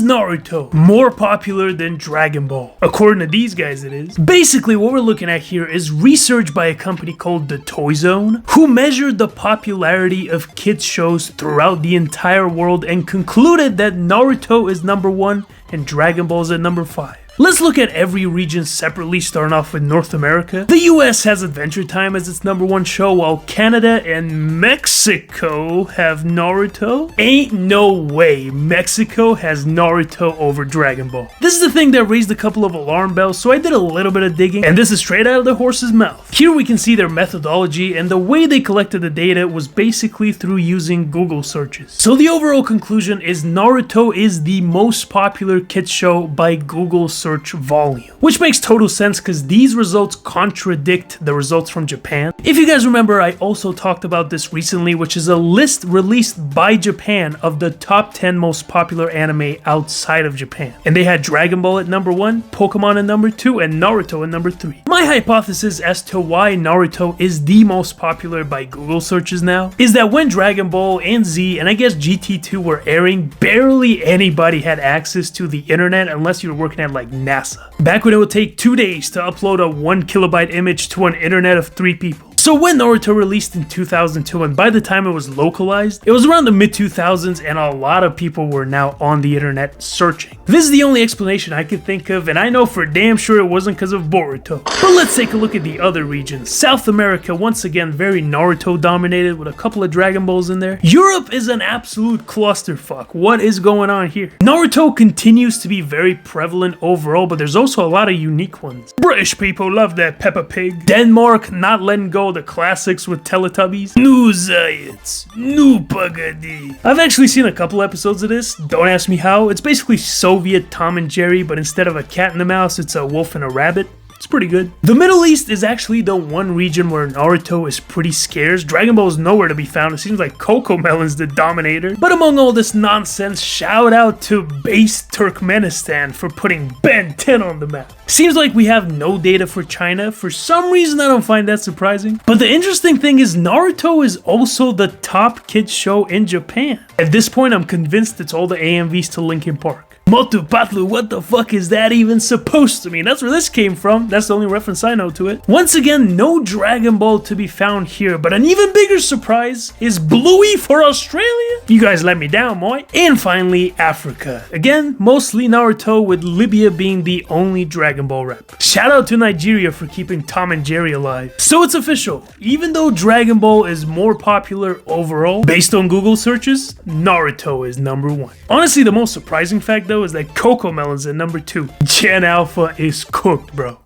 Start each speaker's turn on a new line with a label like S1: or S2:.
S1: Is Naruto more popular than Dragon Ball? According to these guys, it is. Basically, what we're looking at here is research by a company called the Toy Zone, who measured the popularity of kids shows throughout the entire world and concluded that Naruto is number 1 and Dragon Ball is at number 5. Let's look at every region separately, starting off with North America. The US has Adventure Time as its number 1 show, while Canada and Mexico have Naruto. Ain't no way Mexico has Naruto over Dragon Ball. This is the thing that raised a couple of alarm bells, so I did a little bit of digging, and this is straight out of the horse's mouth. Here we can see their methodology, and the way they collected the data was basically through using Google searches. So the overall conclusion is Naruto is the most popular kids show by Google search volume, which makes total sense because these results contradict the results from Japan. If you guys remember, I also talked about this recently, which is a list released by Japan of the top 10 most popular anime outside of Japan, and they had Dragon Ball at number 1, Pokemon at number 2, and Naruto at number 3. My hypothesis as to why Naruto is the most popular by Google searches now is that when Dragon Ball and Z and I guess GT2 were airing, barely anybody had access to the internet unless you were working at like NASA. Back when it would take 2 days to upload a 1 kilobyte image to an internet of 3 people. So when Naruto released in 2002, and by the time it was localized, it was around the mid-2000s and a lot of people were now on the internet searching. This is the only explanation I could think of, and I know for damn sure it wasn't because of Boruto. But let's take a look at the other regions. South America, once again, very Naruto dominated with a couple of Dragon Balls in there. Europe is an absolute clusterfuck. What is going on here? Naruto continues to be very prevalent overall, but there's also a lot of unique ones. British people love that Peppa Pig. Denmark not letting go the classics with Teletubbies. New Zayats, New Pagadi. I've actually seen a couple episodes of this, don't ask me how. It's basically Soviet Tom and Jerry, but instead of a cat and a mouse, it's a wolf and a rabbit. It's pretty good. The Middle East is actually the one region where Naruto is pretty scarce. Dragon Ball is nowhere to be found. It seems like Cocomelon's the dominator. But among all this nonsense, shout out to base Turkmenistan for putting Ben 10 on the map. Seems like we have no data for China. For some reason, I don't find that surprising. But the interesting thing is Naruto is also the top kids show in Japan. At this point, I'm convinced it's all the AMVs to Linkin Park. Motu Patlu, what the fuck is that even supposed to mean? That's where this came from. That's the only reference I know to it. Once again, no Dragon Ball to be found here, but an even bigger surprise is Bluey for Australia? You guys let me down, boy. And finally, Africa. Again, mostly Naruto, with Libya being the only Dragon Ball rep. Shout out to Nigeria for keeping Tom and Jerry alive. So it's official. Even though Dragon Ball is more popular overall, based on Google searches, Naruto is number 1. Honestly, the most surprising fact though is that Cocomelon's at number 2. Gen Alpha is cooked, bro.